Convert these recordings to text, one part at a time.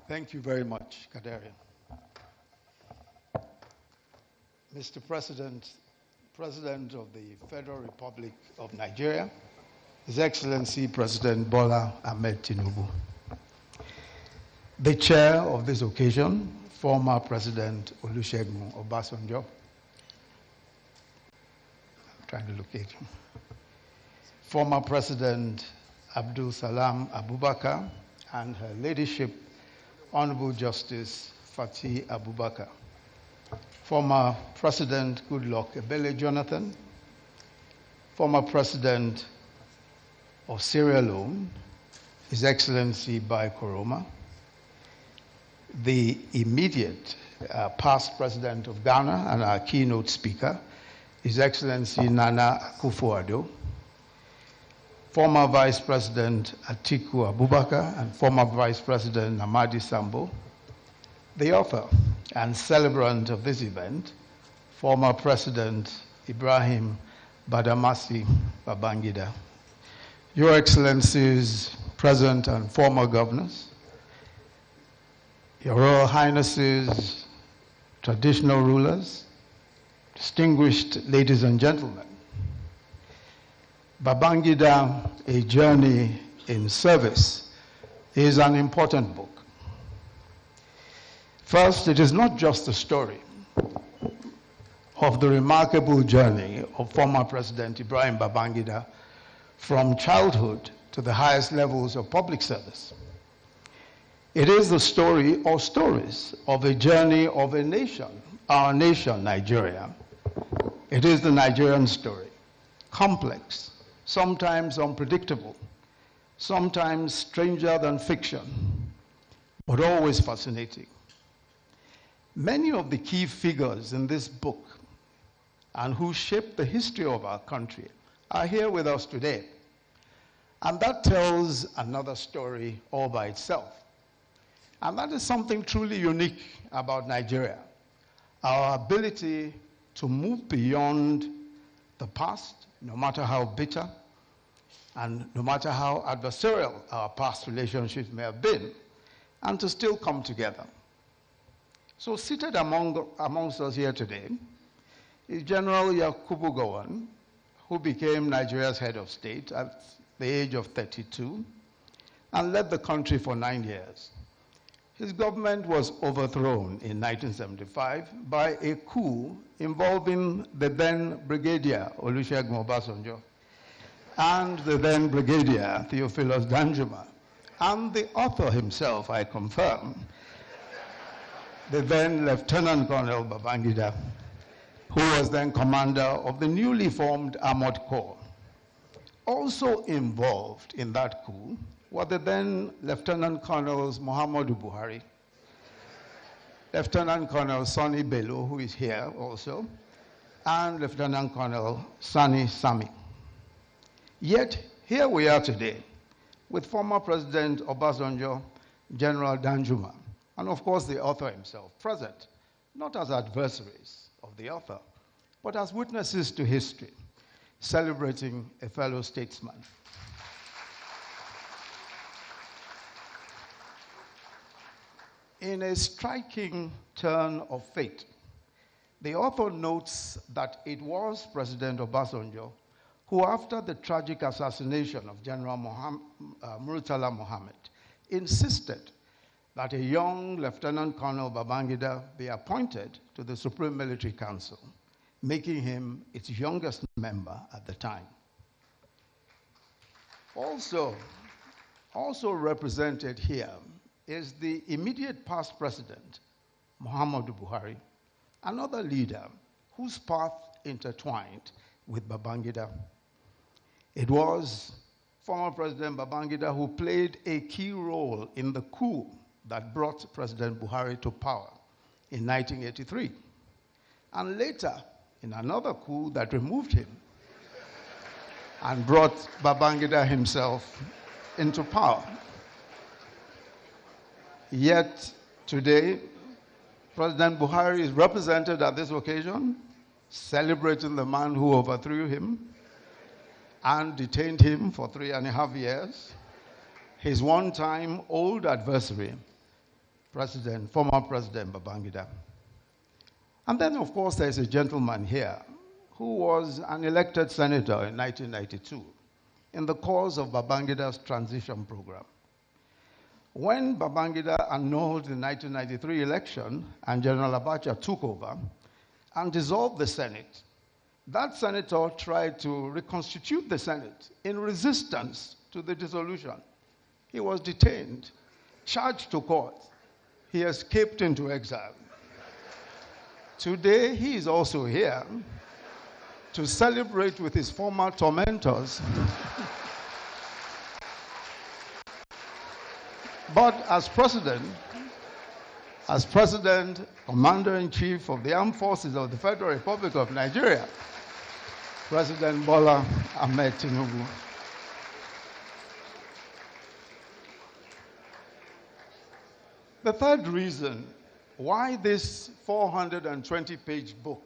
Thank you very much, Kadarian. Mr. President, President of the Federal Republic of Nigeria, His Excellency President Bola Ahmed Tinubu. The chair of this occasion, former President Olusegun Obasanjo. I'm trying to locate him. Former President Abdul Salam Abubakar and her ladyship, Honorable Justice Fatih Abubakar. Former President Goodluck Ebele Jonathan. Former President of Sierra Leone, His Excellency Bai Koroma. The immediate past President of Ghana and our keynote speaker, His Excellency Nana Akufo-Addo. Former Vice President Atiku Abubakar and former Vice President Namadi Sambo. The author and celebrant of this event, former President Ibrahim Badamasi Babangida. Your Excellencies, present and former governors, Your Royal Highnesses, traditional rulers, distinguished ladies and gentlemen, Babangida, A Journey in Service, is an important book. First, it is not just a story of the remarkable journey of former President Ibrahim Babangida from childhood to the highest levels of public service. It is the story or stories of a journey of a nation, our nation, Nigeria. It is the Nigerian story, complex, sometimes unpredictable, sometimes stranger than fiction, but always fascinating. Many of the key figures in this book and who shaped the history of our country are here with us today. And that tells another story all by itself. And that is something truly unique about Nigeria, our ability to move beyond the past, no matter how bitter, and no matter how adversarial our past relationships may have been, and to still come together. So seated amongst us here today is General Yakubu Gowon, who became Nigeria's head of state at the age of 32 and led the country for 9 years. His government was overthrown in 1975 by a coup involving the then Brigadier Olusegun Obasanjo and the then Brigadier Theophilus Danjuma, and the author himself, I confirm, the then Lieutenant Colonel Babangida, who was then commander of the newly formed Armored Corps. Also involved in that coup were the then Lieutenant Colonels Muhammadu Buhari, Lieutenant Colonel Sani Bello, who is here also, and Lieutenant Colonel Sani Sami. Yet, here we are today with former President Obasanjo, General Danjuma, and of course the author himself present, not as adversaries of the author, but as witnesses to history, celebrating a fellow statesman. In a striking turn of fate, the author notes that it was President Obasanjo who, after the tragic assassination of General Murtala Mohammed, insisted that a young Lieutenant Colonel Babangida be appointed to the Supreme Military Council, making him its youngest member at the time. Also represented here is the immediate past president, Muhammadu Buhari, another leader whose path intertwined with Babangida. It was former President Babangida who played a key role in the coup that brought President Buhari to power in 1983, and later in another coup that removed him and brought Babangida himself into power. Yet today, President Buhari is represented at this occasion, celebrating the man who overthrew him and detained him for 3.5 years, his one-time old adversary, former President Babangida. And then, of course, there's a gentleman here who was an elected senator in 1992 in the course of Babangida's transition program. When Babangida annulled the 1993 election and General Abacha took over and dissolved the Senate, that senator tried to reconstitute the Senate in resistance to the dissolution. He was detained, charged to court. He escaped into exile. Today, he is also here to celebrate with his former tormentors. But as president, Commander-in-Chief of the Armed Forces of the Federal Republic of Nigeria, President Bola Ahmed Tinubu. The third reason why this 420-page book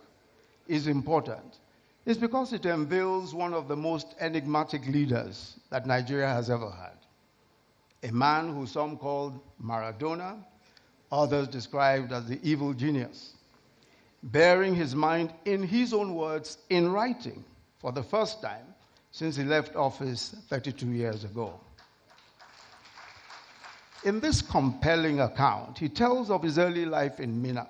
is important is because it unveils one of the most enigmatic leaders that Nigeria has ever had. A man who some called Maradona, others described as the evil genius, bearing his mind, in his own words, in writing for the first time since he left office 32 years ago. In this compelling account, he tells of his early life in Minna,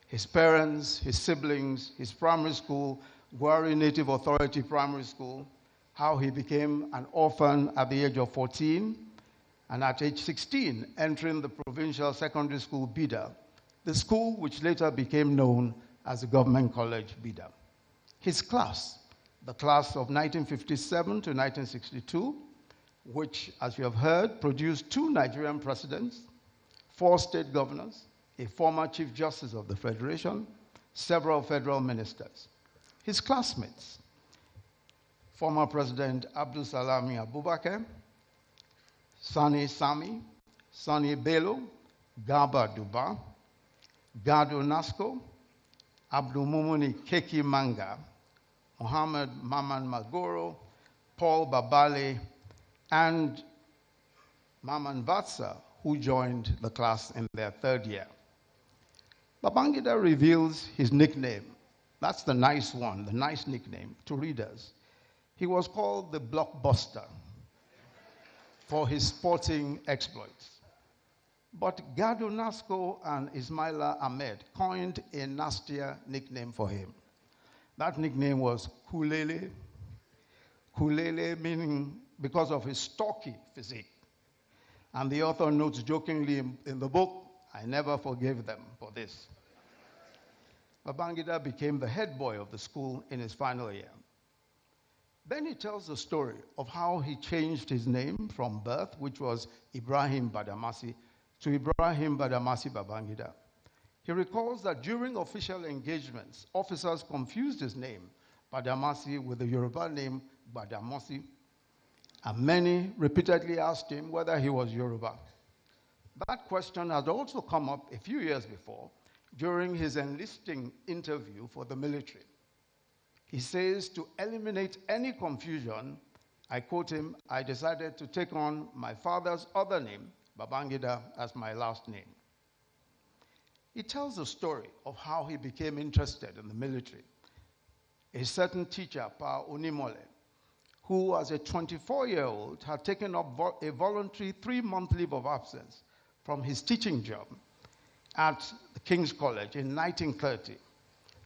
his parents, his siblings, his primary school, Gwari Native Authority Primary School, how he became an orphan at the age of 14, and at age 16, entering the provincial secondary school Bida, the school which later became known as the Government College Bida. His class, the class of 1957 to 1962, which, as you have heard, produced 2 Nigerian presidents, 4 state governors, a former Chief Justice of the Federation, several federal ministers. His classmates, former President Abdul Salami Abubakar, Sani Sami, Sani Bello, Garba Duba, Gado Nasco, Abdul Mumuni Keki Manga, Muhammad Maman Magoro, Paul Babale, and Maman Vatsa, who joined the class in their 3rd year. Babangida reveals his nickname. That's the nice one, the nice nickname to readers. He was called the Blockbuster for his sporting exploits. But Gado Nasco and Ismaila Ahmed coined a nastier nickname for him. That nickname was Kulele. Kulele meaning because of his stocky physique. And the author notes jokingly in the book, I never forgave them for this. Babangida became the head boy of the school in his final year. Then he tells the story of how he changed his name from birth, which was Ibrahim Badamasi, to Ibrahim Badamasi Babangida. He recalls that during official engagements, officers confused his name, Badamasi, with the Yoruba name Badamosi, and many repeatedly asked him whether he was Yoruba. That question had also come up a few years before during his enlisting interview for the military. He says, to eliminate any confusion, I quote him, I decided to take on my father's other name, Babangida, as my last name. He tells the story of how he became interested in the military. A certain teacher, Pa Onimole, who as a 24-year-old had taken up a voluntary 3-month leave of absence from his teaching job at the King's College in 1930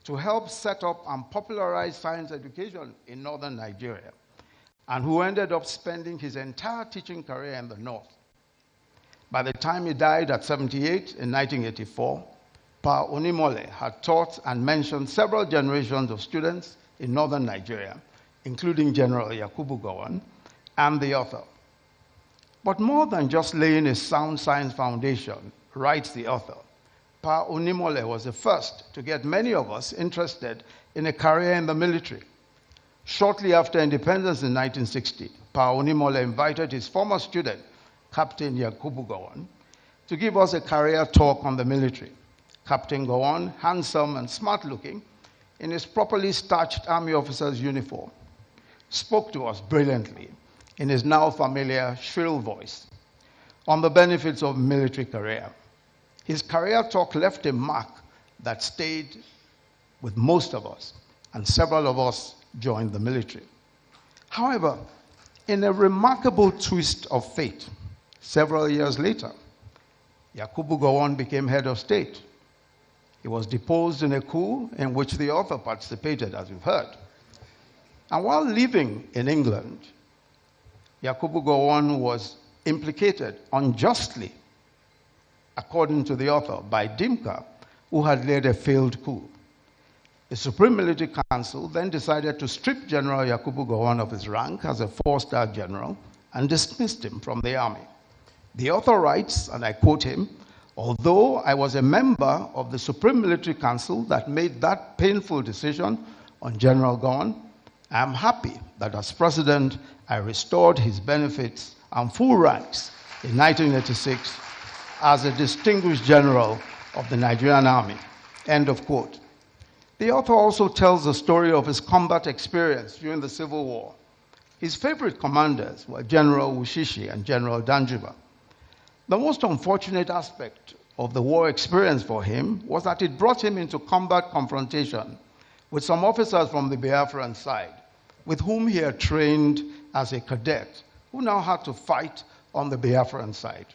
to help set up and popularize science education in northern Nigeria, and who ended up spending his entire teaching career in the north. By the time he died at 78 in 1984, Pa Onimole had taught and mentioned several generations of students in northern Nigeria, including General Yakubu Gowon and the author. But more than just laying a sound science foundation, writes the author, Pa Onimole was the first to get many of us interested in a career in the military. Shortly after independence in 1960, Pa Onimole invited his former student, Captain Yakubu Gowon, to give us a career talk on the military. Captain Gowon, handsome and smart-looking, in his properly starched army officer's uniform, spoke to us brilliantly in his now familiar shrill voice on the benefits of military career. His career talk left a mark that stayed with most of us, and several of us joined the military. However, in a remarkable twist of fate, several years later, Yakubu Gowon became head of state. He was deposed in a coup in which the author participated, as you've heard. And while living in England, Yakubu Gowon was implicated unjustly, according to the author, by Dimka, who had led a failed coup. The Supreme Military Council then decided to strip General Yakubu Gowon of his rank as a four-star general and dismissed him from the army. The author writes, and I quote him, "Although I was a member of the Supreme Military Council that made that painful decision on General Gowon, I am happy that as president, I restored his benefits and full ranks in 1986 as a distinguished general of the Nigerian army." End of quote. The author also tells the story of his combat experience during the Civil War. His favorite commanders were General Wushishi and General Danjuma. The most unfortunate aspect of the war experience for him was that it brought him into combat confrontation with some officers from the Biafran side, with whom he had trained as a cadet, who now had to fight on the Biafran side.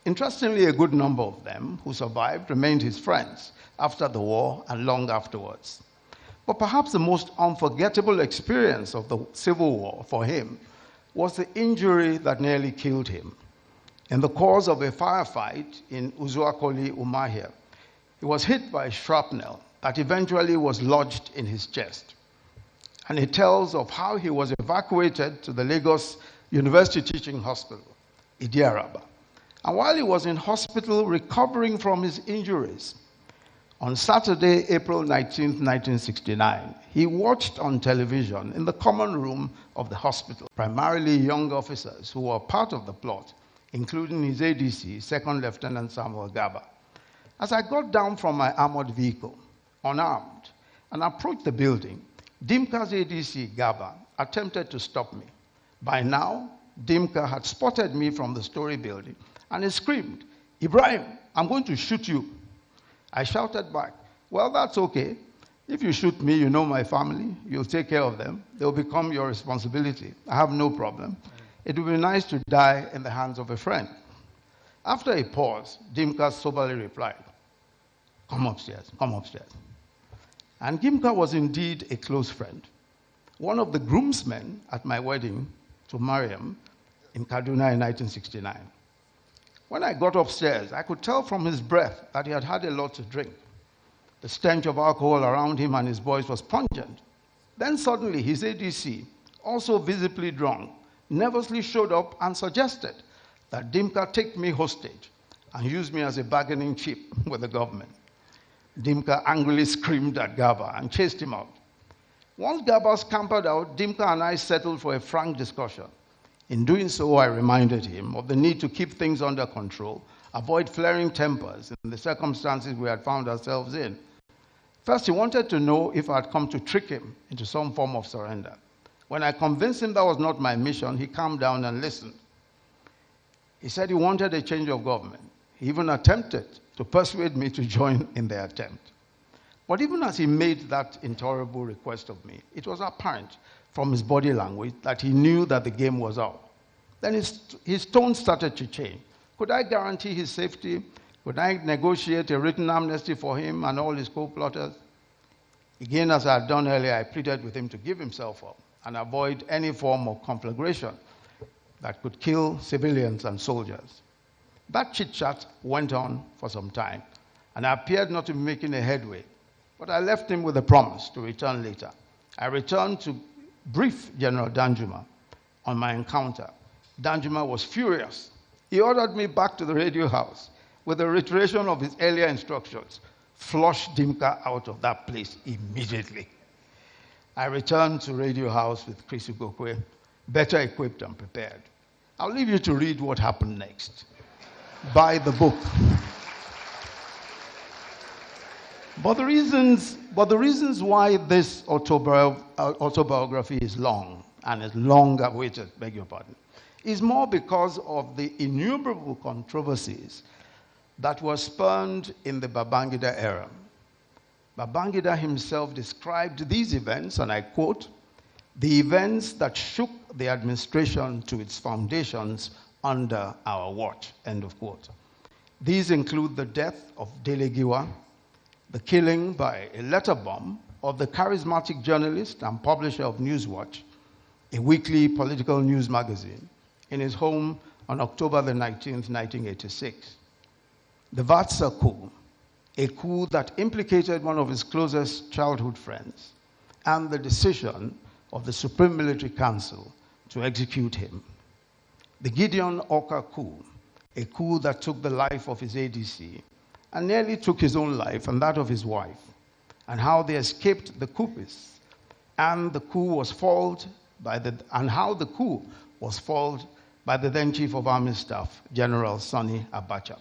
Interestingly, a good number of them who survived remained his friends after the war and long afterwards. But perhaps the most unforgettable experience of the Civil War for him was the injury that nearly killed him. In the course of a firefight in Uzuakoli, Umahia, he was hit by shrapnel that eventually was lodged in his chest. And he tells of how he was evacuated to the Lagos University Teaching Hospital, Idiaraba. And while he was in hospital recovering from his injuries, on Saturday, April 19, 1969, he watched on television in the common room of the hospital, primarily young officers who were part of the plot, including his ADC, Second Lieutenant Samuel Gaba. As I got down from my armored vehicle, unarmed, and approached the building, Dimka's ADC, Gaba, attempted to stop me. By now, Dimka had spotted me from the story building, and he screamed, "Ibrahim, I'm going to shoot you." I shouted back, "Well, that's okay. If you shoot me, you know my family. You'll take care of them. They'll become your responsibility. I have no problem. It would be nice to die in the hands of a friend." After a pause, Dimka soberly replied, "Come upstairs, come upstairs." And Dimka was indeed a close friend, one of the groomsmen at my wedding to Mariam in Kaduna in 1969. When I got upstairs, I could tell from his breath that he had had a lot to drink. The stench of alcohol around him and his voice was pungent. Then suddenly his ADC, also visibly drunk, nervously showed up and suggested that Dimka take me hostage and use me as a bargaining chip with the government. Dimka angrily screamed at Gaba and chased him out. Once Gaba scampered out, Dimka and I settled for a frank discussion. In doing so, I reminded him of the need to keep things under control, avoid flaring tempers in the circumstances we had found ourselves in. First, he wanted to know if I had come to trick him into some form of surrender. When I convinced him that was not my mission, he calmed down and listened. He said he wanted a change of government. He even attempted to persuade me to join in the attempt. But even as he made that intolerable request of me, it was apparent from his body language that he knew that the game was up. Then his tone started to change. Could I guarantee his safety? Could I negotiate a written amnesty for him and all his co-plotters? Again, as I had done earlier, I pleaded with him to give himself up and avoid any form of conflagration that could kill civilians and soldiers. That chit-chat went on for some time, and I appeared not to be making a headway, but I left him with a promise to return later. I returned to brief General Danjuma on my encounter. Danjuma was furious. He ordered me back to the radio house with a reiteration of his earlier instructions: flush Dimka out of that place immediately. I returned to radio house with Chris Ugokwe, better equipped and prepared. I'll leave you to read what happened next. Buy the book. But the reasons why this autobiography is long, and is long awaited, beg your pardon, is more because of the innumerable controversies that was spurned in the Babangida era. Babangida himself described these events, and I quote, "the events that shook the administration to its foundations under our watch," end of quote. These include the death of Dele Giwa, the killing by a letter bomb of the charismatic journalist and publisher of Newswatch, a weekly political news magazine, in his home on October the 19th, 1986. The Vatsa coup, a coup that implicated one of his closest childhood friends, and the decision of the Supreme Military Council to execute him. The Gideon Oka coup, a coup that took the life of his ADC and nearly took his own life and that of his wife, and how they escaped the coupists, and how the coup was foiled by the then Chief of Army Staff, General Sani Abacha.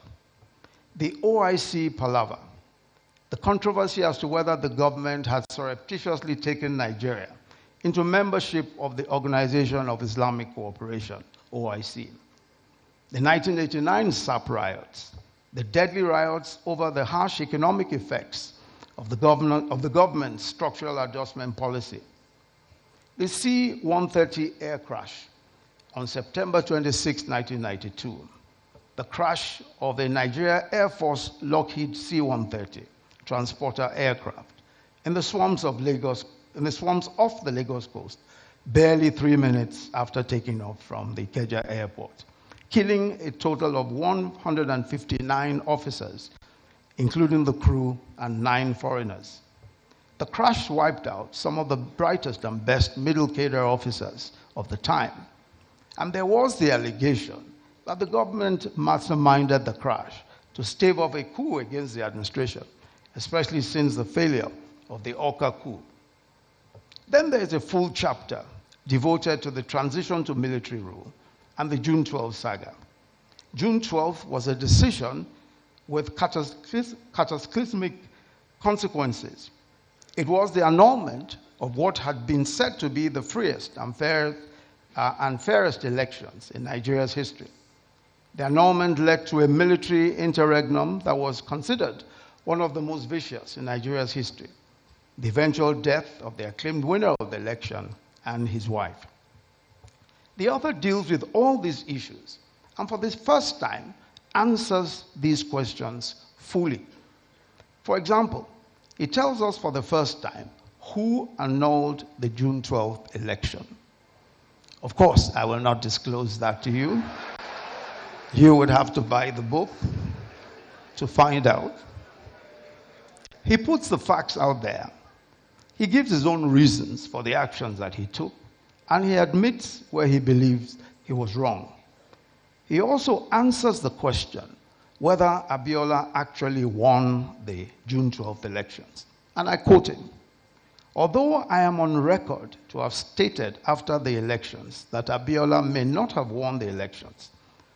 The OIC palaver, the controversy as to whether the government had surreptitiously taken Nigeria into membership of the Organization of Islamic Cooperation, OIC. The 1989 SAP riots, the deadly riots over the harsh economic effects of the government's structural adjustment policy. The C-130 air crash on September 26, 1992. The crash of the Nigeria Air Force Lockheed C-130 transporter aircraft in the swamps of off the Lagos coast, barely 3 minutes after taking off from the Ikeja airport, killing a total of 159 officers, including the crew and 9 foreigners. The crash wiped out some of the brightest and best middle cadre officers of the time. And there was the allegation that the government masterminded the crash to stave off a coup against the administration, especially since the failure of the Oka coup. Then there is a full chapter devoted to the transition to military rule and the June 12 saga. June 12 was a decision with cataclysmic consequences. It was the annulment of what had been said to be the freest and fairest elections in Nigeria's history. The annulment led to a military interregnum that was considered one of the most vicious in Nigeria's history, the eventual death of the acclaimed winner of the election and his wife. The author deals with all these issues and for the first time answers these questions fully. For example, he tells us for the first time who annulled the June 12th election. Of course, I will not disclose that to you. You would have to buy the book to find out. He puts the facts out there. He gives his own reasons for the actions that he took, and he admits where he believes he was wrong. He also answers the question whether Abiola actually won the June 12th elections. And I quote him, "Although I am on record to have stated after the elections that Abiola may not have won the elections,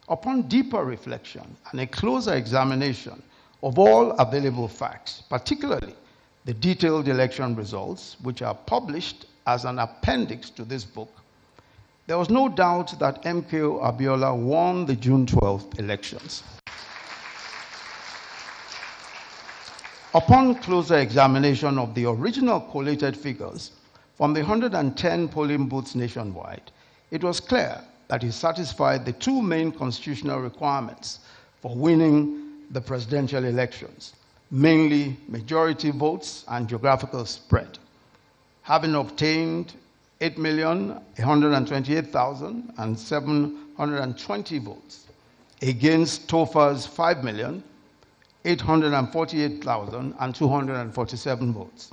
upon deeper reflection and a closer examination of all available facts, particularly the detailed election results, which are published as an appendix to this book, there was no doubt that MKO Abiola won the June 12th elections. Upon closer examination of the original collated figures from the 110 polling booths nationwide, it was clear that he satisfied the 2 main constitutional requirements for winning the presidential elections, mainly majority votes and geographical spread. Having obtained 8,128,720 votes against Tofa's 5,848,247 votes,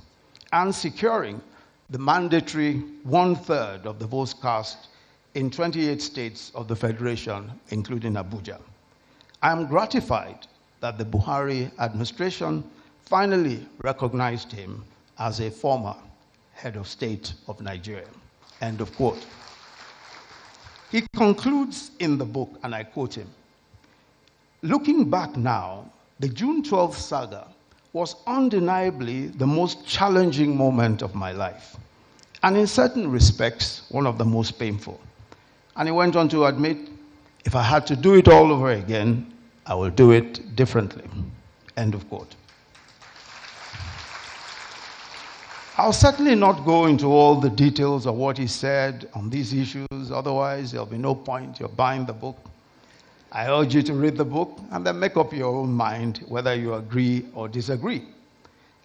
and securing the mandatory 1/3 of the votes cast in 28 states of the Federation, including Abuja. I am gratified that the Buhari administration finally recognized him as a former head of state of Nigeria." End of quote. He concludes in the book, and I quote him, "Looking back now, the June 12th saga was undeniably the most challenging moment of my life, and in certain respects, one of the most painful." And he went on to admit, "If I had to do it all over again, I will do it differently. End of quote. I'll certainly not go into all the details of what he said on these issues, otherwise there'll be no point. You're buying the book. I urge you to read the book and then make up your own mind whether you agree or disagree.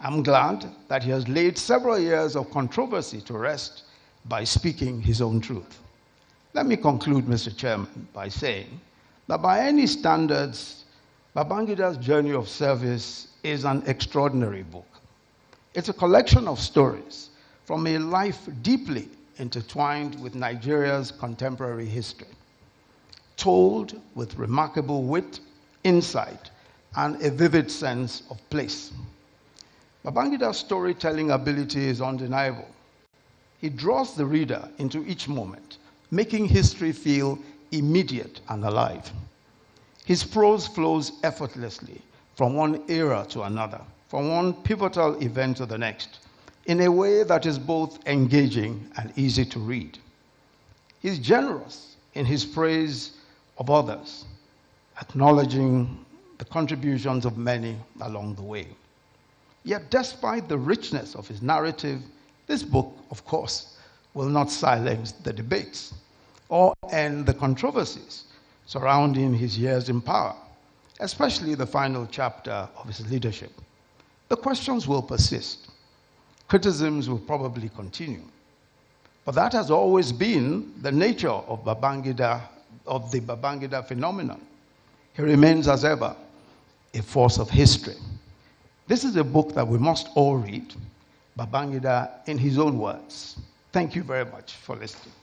I'm glad that he has laid several years of controversy to rest by speaking his own truth. Let me conclude, Mr. Chairman, by saying that by any standards, Babangida's Journey of Service is an extraordinary book. It's a collection of stories from a life deeply intertwined with Nigeria's contemporary history, told with remarkable wit, insight, and a vivid sense of place. Babangida's storytelling ability is undeniable. He draws the reader into each moment, making history feel immediate and alive. His prose flows effortlessly from one era to another, from one pivotal event to the next, in a way that is both engaging and easy to read. He's generous in his praise of others, acknowledging the contributions of many along the way. Yet despite the richness of his narrative, this book, of course, will not silence the debates or end the controversies surrounding his years in power, especially the final chapter of his leadership. The questions will persist. Criticisms will probably continue. But that has always been the nature of Babangida, of the Babangida phenomenon. He remains, as ever, a force of history. This is a book that we must all read, Babangida in his own words. Thank you very much for listening.